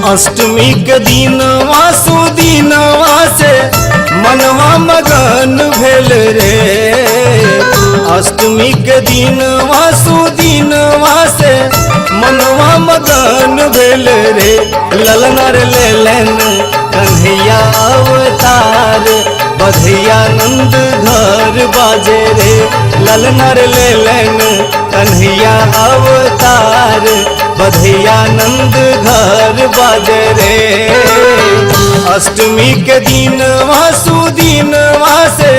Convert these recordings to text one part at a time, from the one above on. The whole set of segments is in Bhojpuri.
अष्टमी के दिनवा सुदिनवा से मनवा मगन भेल रे। अष्टमी के दिनवा सुदिनवा से मनवा मगन भेल रे। ललनर लेलन कन्हैया अवतार बधिया नंद घर बाजे रे। ललनर लेलन कन्हैया अवतार बधिया नंद घर बाजे रे। अष्टमी के दिनवा सुदिनवा से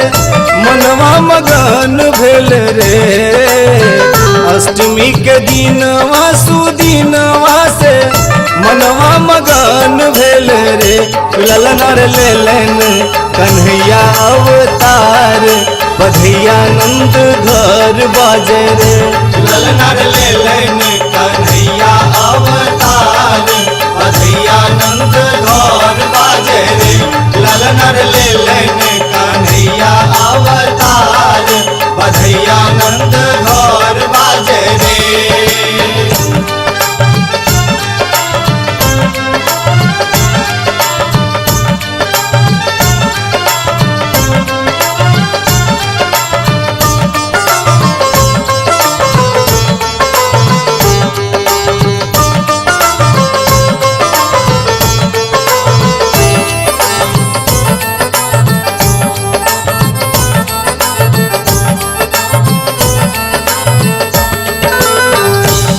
मनवा मगन भेल रे। अष्टमी के दिनवा सुदिनवा से मनवा मगन भेल रे। ललनर लेलन कन्हैया अवतार बधिया नंद घर बाजे रे। ललनर लेलन कन्हैया अवतार बधिया नंद घर बाजे रे। ललनर लेलन कन्हैया अवतार बधिया नंद घर बाजे रे।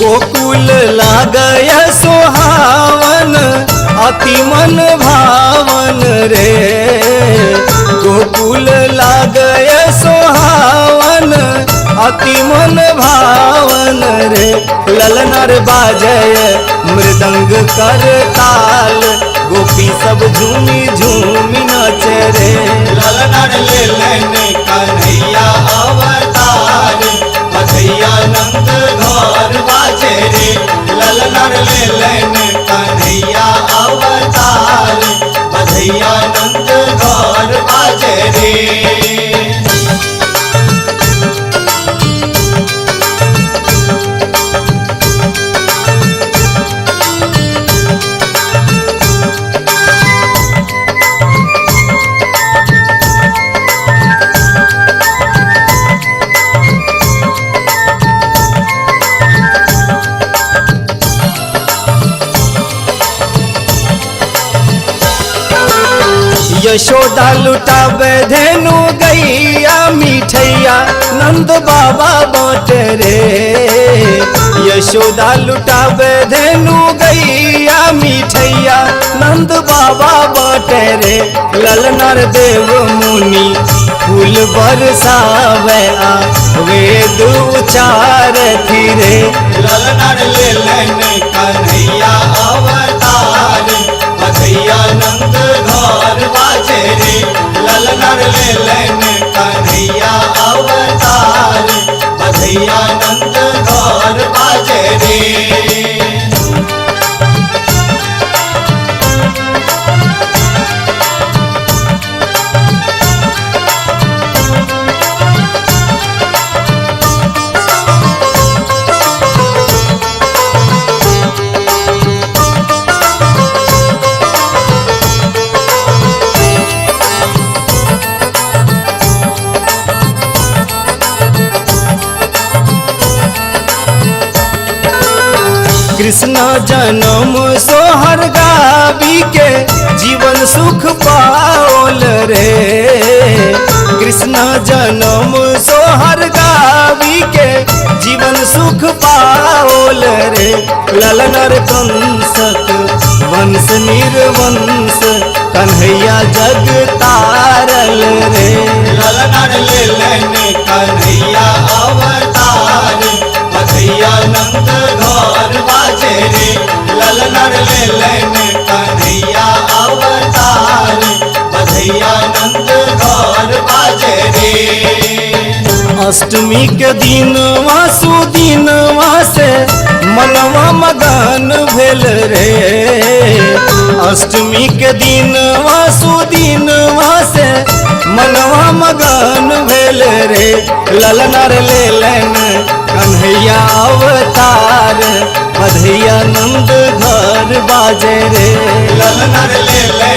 गोकुल लागय सोहावन अति मन भावन रे। गोकुल लागय सोहावन अति मन भावन रे। ललनर बाजय मृदंग कर ताल गोपी सब झूमी झूमी नाचे रे। ललनर लेलन कन्हैया अवतार बधिया नंद घर बाजे रे। ललनर लेलन कन्हैया अवतार बधिया नंद घर बाजे रे। यशोदा लुटावे धेनु गैया मिठैया नंद बाबा बाटे रे। यशोदा लुटावे धेनु गैया मिठैया नंद बाबा बाटे रे। ललनर देव मुनि फूल बरसावे आ वेद उचारती रे। ललनर लेलन कन्हैया अवतार बधिया नंद घर बाजे रे। ललनर लेलन कन्हैया अवतार बधिया नंद घर बाजे रे। कृष्ण जन्म सोहर गावी के जीवन सुख पाओल रे। कृष्ण जन्म सोहर गावी के जीवन सुख पाओल रे। ललनर कंसक वंश निर्वंश कन्हैया जग तारल रे। ललनर लेलन कन्हैया अवतार बधिया नंद घर बाजे रे। ललनर लेलन कन्हैया अवतार बधिया नंद घर बाजे रे। अष्टमी के दिनवा सुदिनवा से मनवा मगन भेल रे। अष्टमी के दिनवा सुदिनवा से मनवा मगन भेल रे। ललनर लेलन कन्हैया अवतार बधिया नंद घर बाजे रे। ललनर ले